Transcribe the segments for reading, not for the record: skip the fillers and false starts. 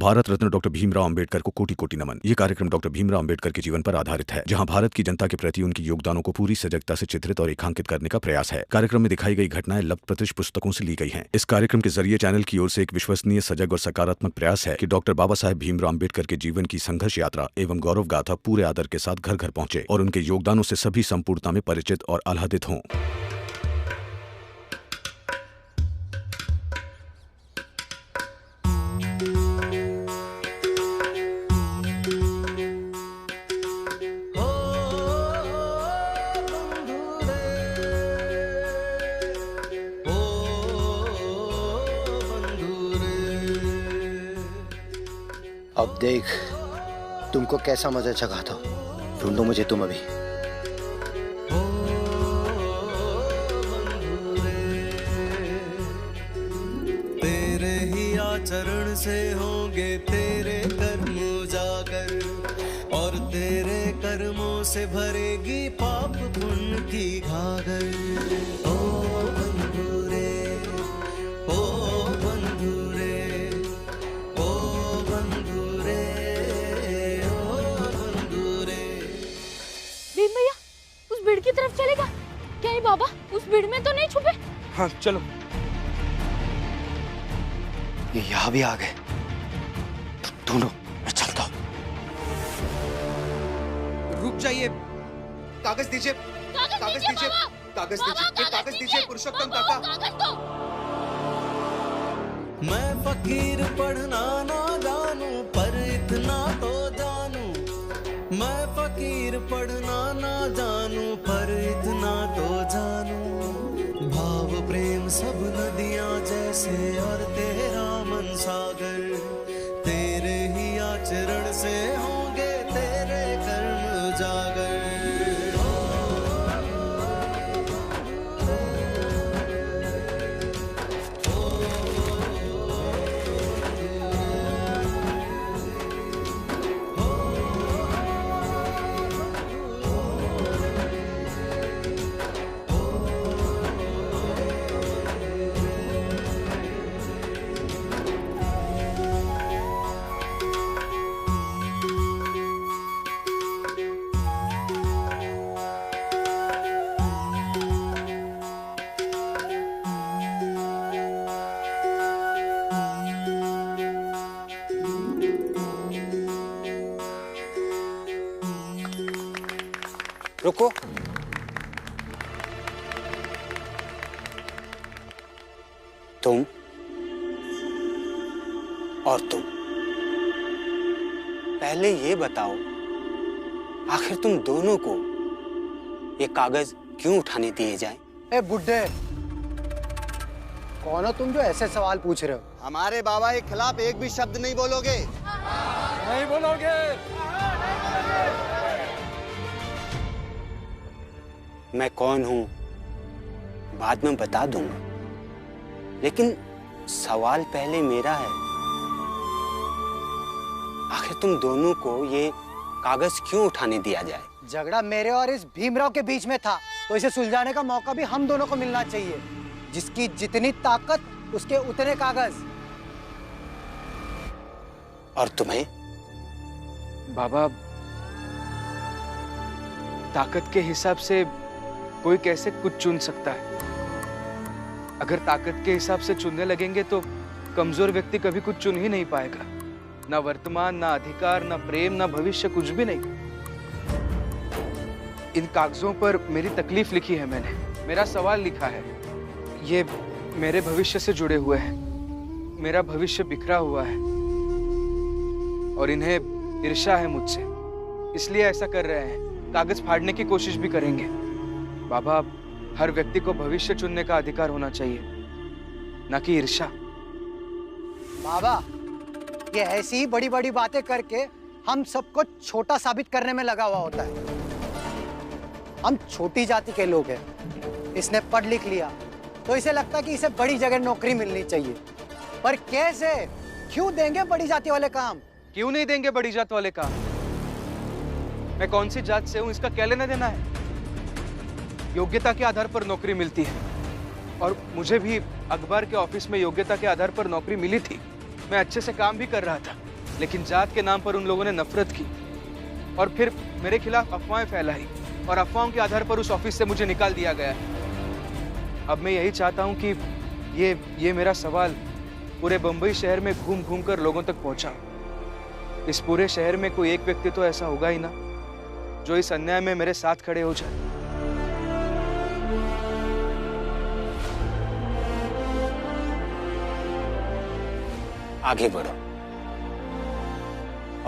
Bharat Ratna doctor Bhimrao Ambedkar को कोटि कोटि नमन। ये कार्यक्रम डॉक्टर भीमराव अंबेडकर के जीवन पर आधारित है, जहां भारत की जनता के प्रति उनके योगदानों को पूरी सजगता से चित्रित और रेखांकित करने का प्रयास है। कार्यक्रम में दिखाई गई घटनाएं लब्ध प्रतिष्ठ पुस्तकों से ली गई हैं। इस कार्यक्रम के जरिए चैनल की ओर से एक विश्वसनीय, सजग और सकारात्मक प्रयास है कि डॉक्टर बाबा साहेब भीमराव अंबेडकर के जीवन की संघर्ष यात्रा एवं गौरव गाथा पूरे आदर के साथ घर घर पहुंचे और उनके योगदानों से सभी संपूर्णता में परिचित और आह्लादित हों। अब देख तुमको कैसा मजा चखाता हूं। ढूंढो मुझे तुम अभी। तेरे ही आचरण से होंगे तेरे कर्म उजागर, और तेरे कर्मों से भरेगी पाप पुण्य की घागर। ओ बंधु रे, ओ बंधु रे, ओ बंधु रे, ओ बंधु रे। भीम भैया उस भीड़ की तरफ चलेगा क्या? ये बाबा उस भीड़ में तो नहीं छुपे? हाँ चलो। ये यहाँ भी आ गए। ढूंढो, मैं चलता हूँ। रुक जाइए, कागज दीजिए, कागज दीजिए, कागज दीजिए, कागज दीजिए पुरुषोत्तम काका। मैं फकीर पढ़ना ना जानूं पर इतना तो जानूं, मैं फकीर पढ़ना ना जानूं पर इतना तो जानूं। भाव प्रेम सब नदियां जैसे और तेरा मन सागर, तेरे ही आचरण से होंगे तेरे कर्म उजागर। रुको। तुम और तुम, पहले ये बताओ आखिर तुम दोनों को ये कागज क्यों उठाने दिए जाएं? ए बुड्ढे, कौन हो तुम जो ऐसे सवाल पूछ रहे हो? हमारे बाबा के खिलाफ एक भी शब्द नहीं बोलोगे। नहीं बोलोगे? मैं कौन हूं बाद में बता दूंगा, लेकिन सवाल पहले मेरा है। आखिर तुम दोनों को ये कागज क्यों उठाने दिया जाए? झगड़ा मेरे और इस भीमराव के बीच में था, तो इसे सुलझाने का मौका भी हम दोनों को मिलना चाहिए। जिसकी जितनी ताकत उसके उतने कागज। और तुम्हें? बाबा, ताकत के हिसाब से कोई कैसे कुछ चुन सकता है? अगर ताकत के हिसाब से चुनने लगेंगे तो कमजोर व्यक्ति कभी कुछ चुन ही नहीं पाएगा। ना वर्तमान, ना अधिकार, ना प्रेम, ना भविष्य, कुछ भी नहीं। इन कागजों पर मेरी तकलीफ लिखी है मैंने, मेरा सवाल लिखा है। ये मेरे भविष्य से जुड़े हुए हैं। मेरा भविष्य बिखरा हुआ है और इन्हें ईर्ष्या है मुझसे, इसलिए ऐसा कर रहे हैं। कागज फाड़ने की कोशिश भी करेंगे। बाबा, हर व्यक्ति को भविष्य चुनने का अधिकार होना चाहिए, ना कि ईर्ष्या। बाबा, ये ऐसी ही बड़ी बड़ी बातें करके हम सबको छोटा साबित करने में लगा हुआ होता है। हम छोटी जाति के लोग हैं। इसने पढ़ लिख लिया तो इसे लगता है कि इसे बड़ी जगह नौकरी मिलनी चाहिए। पर कैसे? क्यों देंगे बड़ी जाति वाले काम? क्यों नहीं देंगे बड़ी जात वाले काम? मैं कौन सी जात से हूं इसका क्या लेना देना है? योग्यता के आधार पर नौकरी मिलती है और मुझे भी अखबार के ऑफिस में योग्यता के आधार पर नौकरी मिली थी। मैं अच्छे से काम भी कर रहा था, लेकिन जात के नाम पर उन लोगों ने नफरत की और फिर मेरे खिलाफ अफवाहें फैलाई और अफवाहों के आधार पर उस ऑफिस से मुझे निकाल दिया गया। अब मैं यही चाहता हूं कि ये मेरा सवाल पूरे बंबई शहर में घूम घूम कर लोगों तक पहुंचा। इस पूरे शहर में कोई एक व्यक्ति तो ऐसा होगा ही ना जो इस अन्याय में मेरे साथ खड़े हो जाए। आगे बढ़ो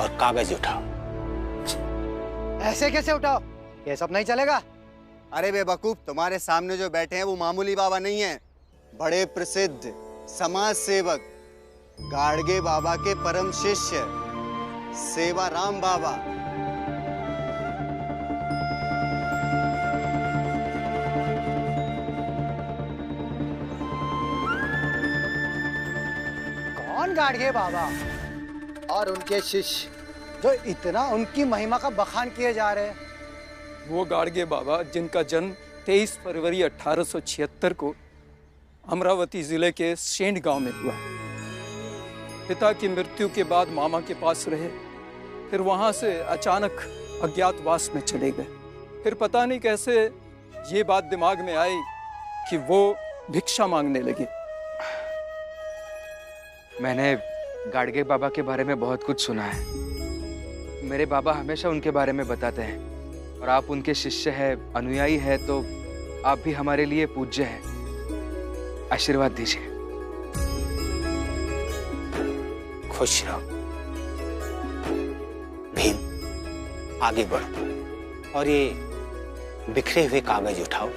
और कागज उठाओ। ऐसे कैसे उठाओ? ये सब नहीं चलेगा। अरे बेवकूफ, तुम्हारे सामने जो बैठे हैं वो मामूली बाबा नहीं है, बड़े प्रसिद्ध समाज सेवक गाड़गे बाबा के परम शिष्य सेवाराम बाबा। कौन गाड़गे बाबा और उनके शिष्य जो इतना उनकी महिमा का बखान किए जा रहे हैं? वो गाड़गे बाबा जिनका जन्म 23 फरवरी 1876 को अमरावती जिले के सेंड गांव में हुआ। पिता की मृत्यु के बाद मामा के पास रहे, फिर वहां से अचानक अज्ञातवास में चले गए। फिर पता नहीं कैसे ये बात दिमाग में आई कि वो भिक्षा मांगने लगे। मैंने गाड़गे बाबा के बारे में बहुत कुछ सुना है। मेरे बाबा हमेशा उनके बारे में बताते हैं और आप उनके शिष्य हैं, अनुयायी हैं, तो आप भी हमारे लिए पूज्य हैं। आशीर्वाद दीजिए। खुश रहो। भीम, आगे बढ़ो और ये बिखरे हुए कागज उठाओ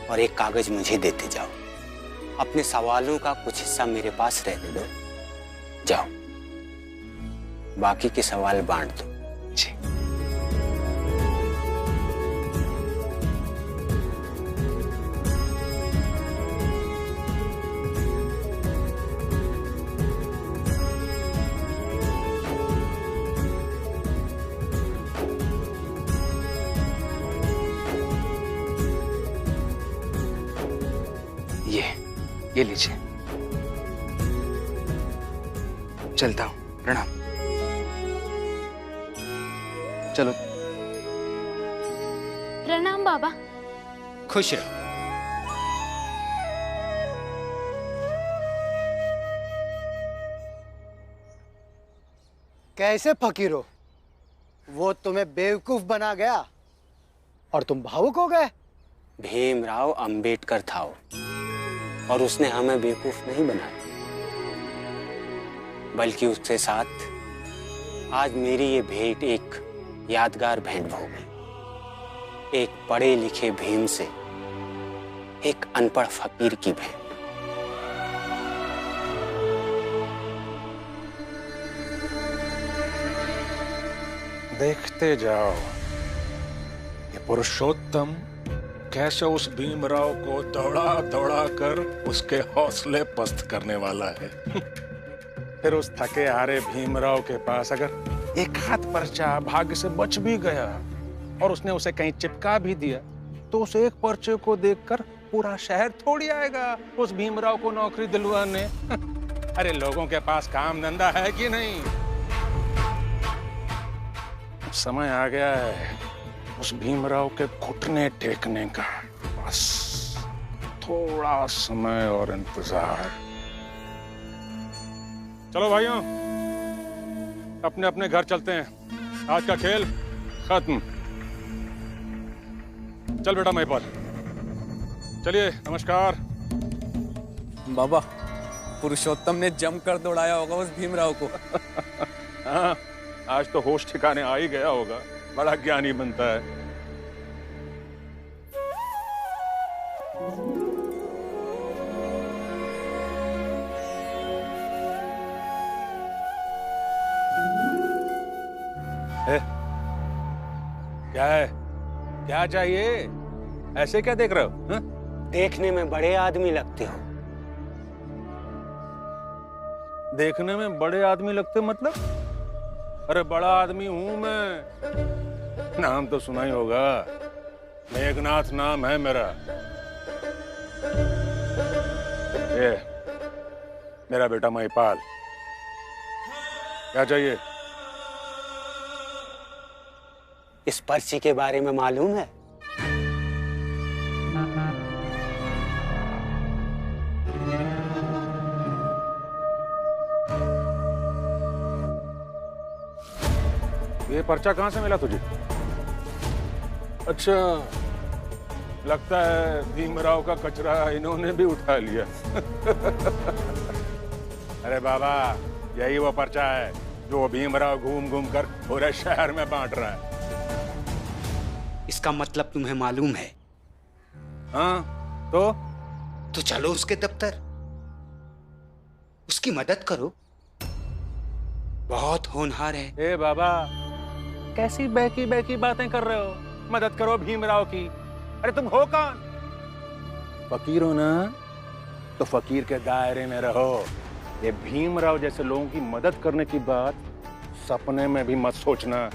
और एक कागज मुझे देते जाओ। अपने सवालों का कुछ हिस्सा मेरे पास रहने दो। जाओ, बाकी के सवाल बांट दो। जी। ये लीजिए। चलता हूं, प्रणाम। चलो। प्रणाम बाबा। खुश रहो। कैसे फकीर हो? वो तुम्हें बेवकूफ बना गया और तुम भावुक हो गए। भीमराव अंबेडकर था वो, और उसने हमें बेवकूफ नहीं बनाया, बल्कि उसके साथ आज मेरी ये भेंट एक यादगार भेंट हो गई। एक पढ़े लिखे भीम से एक अनपढ़ फकीर की भेंट। देखते जाओ ये पुरुषोत्तम कैसे उस भीमराव को दौड़ा दौड़ा कर उसके हौसले पस्त करने वाला है। फिर उस थके हारे भीमराव के पास अगर एक हाथ पर्चा भाग्य से बच भी गया और उसने उसे कहीं चिपका भी दिया, तो उस एक पर्चे को देखकर पूरा शहर थोड़ी आएगा उस भीमराव को नौकरी दिलवाने। अरे लोगों के पास काम धंधा है कि नहीं? समय आ गया है उस भीमराव के घुटने टेकने का। बस थोड़ा समय और इंतजार। चलो भाइयों, अपने अपने घर चलते हैं। आज का खेल खत्म। चल बेटा महिपाल, चलिए। नमस्कार। बाबा, पुरुषोत्तम ने जमकर दौड़ाया होगा उस भीमराव को। हाँ, आज तो होश ठिकाने आ ही गया होगा। बड़ा ज्ञानी बनता है। क्या है? क्या चाहिए? ऐसे क्या देख रहे हो? हा? देखने में बड़े आदमी लगते हो। देखने में बड़े आदमी लगते मतलब? अरे बड़ा आदमी हूं मैं। नाम तो सुना ही होगा, मेघनाथ नाम है मेरा। ये मेरा बेटा महिपाल, क्या चाहिए? इस पर्ची के बारे में मालूम है? ये पर्चा कहाँ से मिला तुझे? अच्छा, लगता है भीमराव का कचरा इन्होंने भी उठा लिया। अरे बाबा, यही वो पर्चा है जो भीमराव घूम घूम कर पूरे शहर में बांट रहा है। इसका मतलब तुम्हें मालूम है? हाँ, तो चलो उसके दफ्तर, उसकी मदद करो, बहुत होनहार है। ए बाबा, कैसी बहकी बहकी बातें कर रहे हो? मदद करो भीमराव की? अरे तुम हो कौन? फकीर हो ना, तो फकीर के दायरे में रहो। ये भीमराव जैसे लोगों की मदद करने की बात सपने में भी मत सोचना।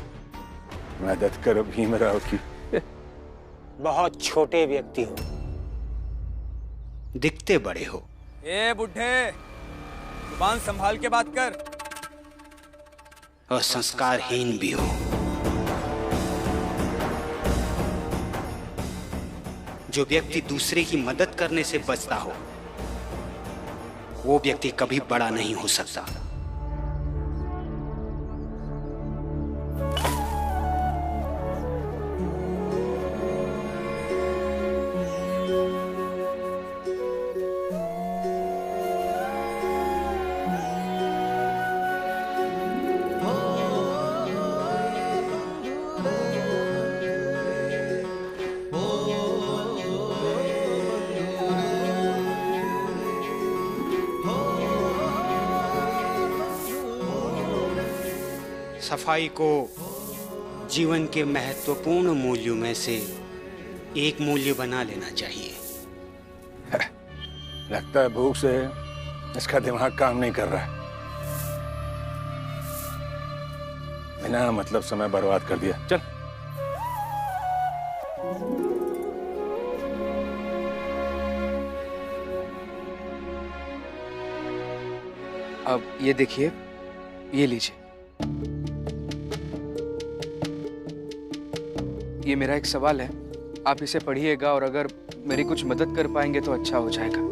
मदद करो भीमराव की। बहुत छोटे व्यक्ति हो, दिखते बड़े हो। ए बुढ़े, जुबान संभाल के बात कर। और संस्कारहीन भी हो। जो व्यक्ति दूसरे की मदद करने से बचता हो, वो व्यक्ति कभी बड़ा नहीं हो सकता। सफाई को जीवन के महत्वपूर्ण मूल्यों में से एक मूल्य बना लेना चाहिए। लगता है भूख से इसका दिमाग काम नहीं कर रहा है। बिना मतलब समय बर्बाद कर दिया। चल। अब ये देखिए, ये लीजिए। ये मेरा एक सवाल है, आप इसे पढ़िएगा और अगर मेरी कुछ मदद कर पाएंगे तो अच्छा हो जाएगा।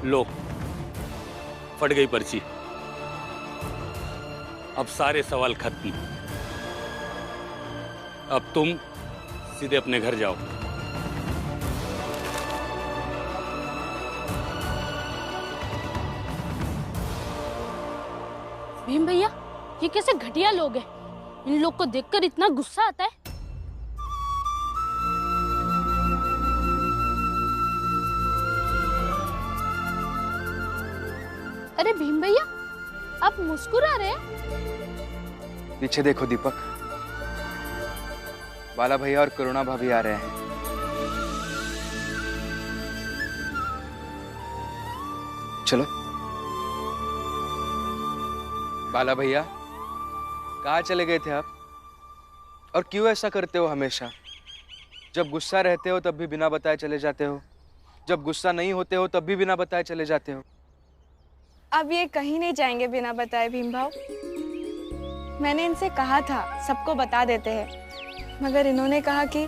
लो, फट गई पर्ची। अब सारे सवाल खत्म। अब तुम सीधे अपने घर जाओ। भीम भैया, ये कैसे घटिया लोग हैं? इन लोग को देखकर इतना गुस्सा आता है। अरे भीम भैया, आप मुस्कुरा रहे हैं? पीछे देखो दीपक, बाला भैया और करुणा भाभी आ रहे हैं। चलो। बाला भैया, कहाँ चले गए थे आप? और क्यों ऐसा करते हो हमेशा? जब गुस्सा रहते हो तब भी बिना बताए चले जाते हो, जब गुस्सा नहीं होते हो तब भी बिना बताए चले जाते हो। अब ये कहीं नहीं जाएंगे बिना बताए भीम भाव। मैंने इनसे कहा था सबको बता देते हैं, मगर इन्होंने कहा कि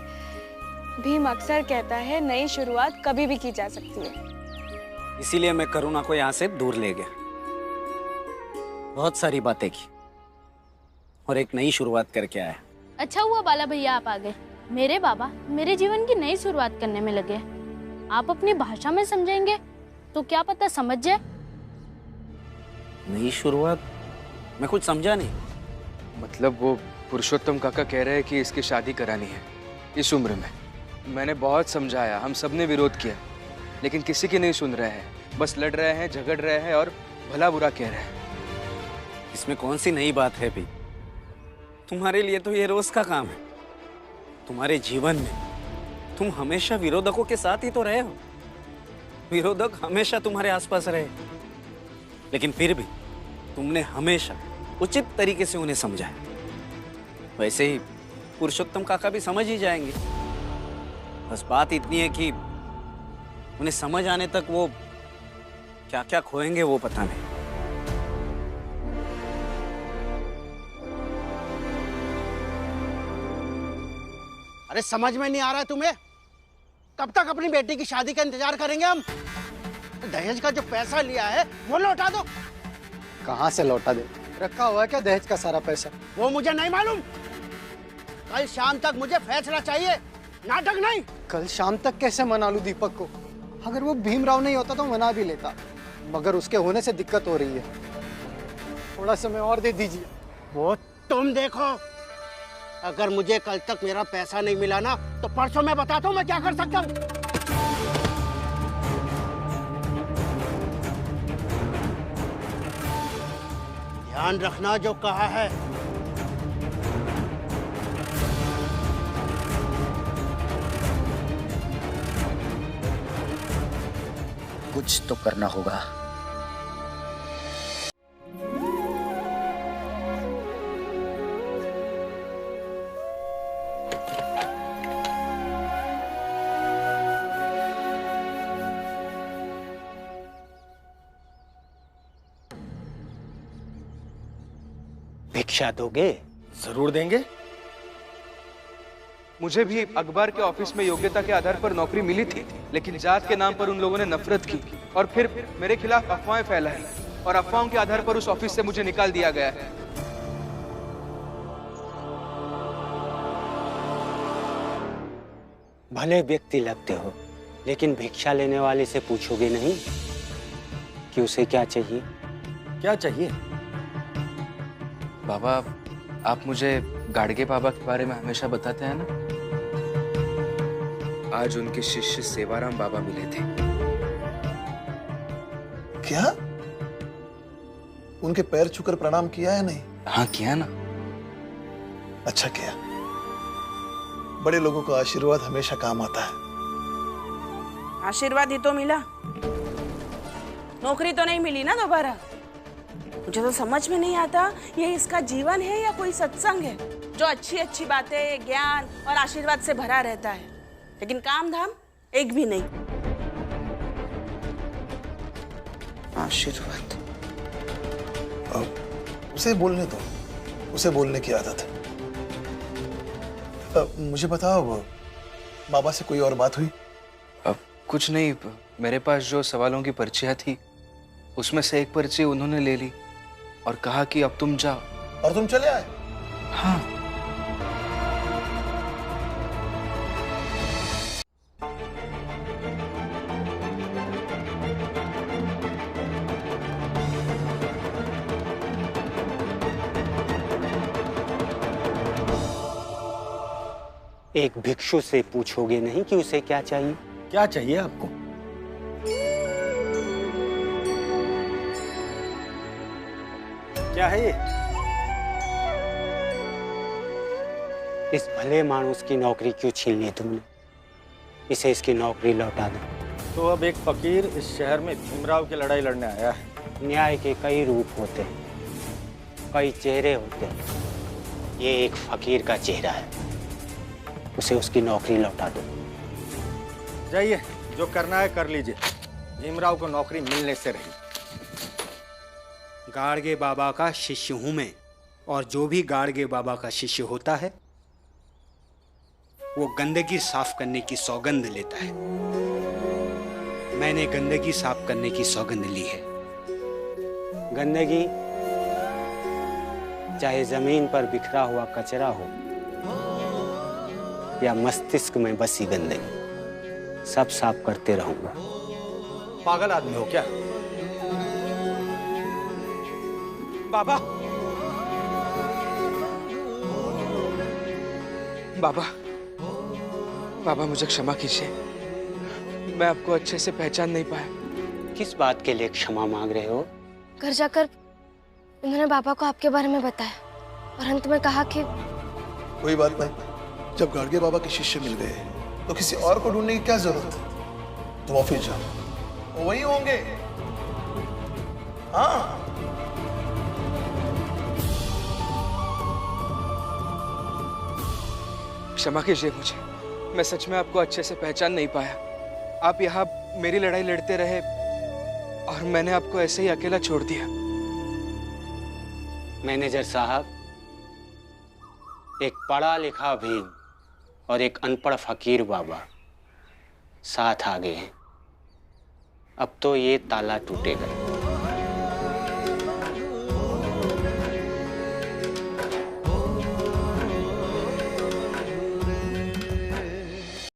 भीम अक्सर कहता है नई शुरुआत कभी भी की जा सकती है। इसीलिए मैं करुणा को यहाँ से दूर ले गया। बहुत सारी बातें की और एक नई शुरुआत करके आया। अच्छा हुआ बाला भैया आप आ गए। मेरे बाबा मेरे जीवन की नई शुरुआत करने में लगे। आप अपनी भाषा में समझेंगे तो क्या पता समझ जाए। नई शुरुआत? मैं कुछ समझा नहीं। मतलब वो पुरुषोत्तम काका कह रहे हैं कि इसकी शादी करानी है इस उम्र में। मैंने बहुत समझाया, हम सबने विरोध किया, लेकिन किसी की नहीं सुन रहे हैं। बस लड़ रहे हैं, झगड़ रहे हैं और भला बुरा कह रहे हैं। इसमें कौन सी नई बात है भी? तुम्हारे लिए तो ये रोज का काम है। तुम्हारे जीवन में तुम हमेशा विरोधकों के साथ ही तो रहे हो। विरोधक हमेशा तुम्हारे आसपास रहे, लेकिन फिर भी तुमने हमेशा उचित तरीके से उन्हें समझाया। वैसे ही पुरुषोत्तम काका भी समझ ही जाएंगे। बस बात इतनी है कि उन्हें समझ आने तक वो क्या क्या खोएंगे वो पता नहीं। अरे समझ में नहीं आ रहा है तुम्हें? कब तक अपनी बेटी की शादी का इंतजार करेंगे हम? दहेज का जो पैसा लिया है वो लौटा दो। कहाँ से लौटा दे? रखा हुआ है क्या दहेज का सारा पैसा? वो मुझे नहीं मालूम। कल शाम तक मुझे फैसला चाहिए, नाटक नहीं। कल शाम तक कैसे मना लूं दीपक को? अगर वो भीमराव नहीं होता तो मना भी लेता, मगर उसके होने से दिक्कत हो रही है। थोड़ा समय और दे दीजिए। वो तुम देखो, अगर मुझे कल तक मेरा पैसा नहीं मिला ना तो परसों मैं बताता हूँ मैं क्या कर सकता हूँ। ध्यान रखना जो कहा है। कुछ तो करना होगा। भिक्षा दोगे? जरूर देंगे। मुझे भी अखबार के ऑफिस में योग्यता के आधार पर नौकरी मिली थी, लेकिन जात के नाम पर उन लोगों ने नफरत की और फिर मेरे खिलाफ अफवाहें फैलाई और अफवाहों के आधार पर उस ऑफिस से मुझे निकाल दिया गया है। भले व्यक्ति लगते हो, लेकिन भिक्षा लेने वाले से पूछोगे नहीं कि उसे क्या चाहिए? क्या चाहिए? बाबा, आप मुझे गाड़गे बाबा के बारे में हमेशा बताते हैं ना। आज उनके शिष्य सेवाराम बाबा मिले थे। क्या? उनके पैर छूकर प्रणाम किया है? नहीं? हाँ किया ना। अच्छा किया। बड़े लोगों का आशीर्वाद हमेशा काम आता है। आशीर्वाद ही तो मिला, नौकरी तो नहीं मिली ना दोबारा। मुझे तो समझ में नहीं आता ये इसका जीवन है या कोई सत्संग है जो अच्छी अच्छी बातें, ज्ञान और आशीर्वाद से भरा रहता है, लेकिन काम धाम एक भी नहीं। आशीर्वाद उसे बोलने दो, उसे बोलने की आदत है। मुझे बताओ, बाबा से कोई और बात हुई? कुछ नहीं, मेरे पास जो सवालों की पर्चियां थी उसमें से एक पर्ची उन्होंने ले ली और कहा कि अब तुम जाओ। और तुम चले आए? हाँ। एक भिक्षु से पूछोगे नहीं कि उसे क्या चाहिए? क्या चाहिए आपको? क्या है ये? इस भले मानुस की नौकरी क्यों छीन ली तुमने? इसे इसकी नौकरी लौटा दो। तो अब एक फकीर इस शहर में भीमराव की लड़ाई लड़ने आया है। न्याय के कई रूप होते हैं, कई चेहरे होते हैं। ये एक फकीर का चेहरा है, उसे उसकी नौकरी लौटा दो। जाइए, जो करना है कर लीजिए। भीमराव को नौकरी मिलने से रही। गाड़गे बाबा का शिष्य हूं मैं, और जो भी गाड़गे बाबा का शिष्य होता है वो गंदगी साफ करने की सौगंध लेता है। मैंने गंदगी साफ करने की सौगंध ली है। गंदगी चाहे जमीन पर बिखरा हुआ कचरा हो या मस्तिष्क में बसी गंदगी, सब साफ करते रहूंगा। पागल आदमी हो क्या? बाबा, बाबा, बाबा मुझे क्षमा कीजिए, मैं आपको अच्छे से पहचान नहीं पाया। किस बात के लिए क्षमा मांग रहे हो? घर जाकर इन्होंने बाबा को आपके बारे में बताया और अंत में कहा कि कोई बात नहीं, जब गाड़गे बाबा के शिष्य मिल गए तो किसी और को ढूंढने की क्या जरूरत है? तुम ऑफिस जाओ, वो वही होंगे। हाँ, क्षमा कीजिए मुझे, मैं सच में आपको अच्छे से पहचान नहीं पाया। आप यहाँ मेरी लड़ाई लड़ते रहे और मैंने आपको ऐसे ही अकेला छोड़ दिया। मैनेजर साहब, एक पढ़ा लिखा भीम और एक अनपढ़ फकीर बाबा साथ आ गए हैं। अब तो ये ताला टूटेगा।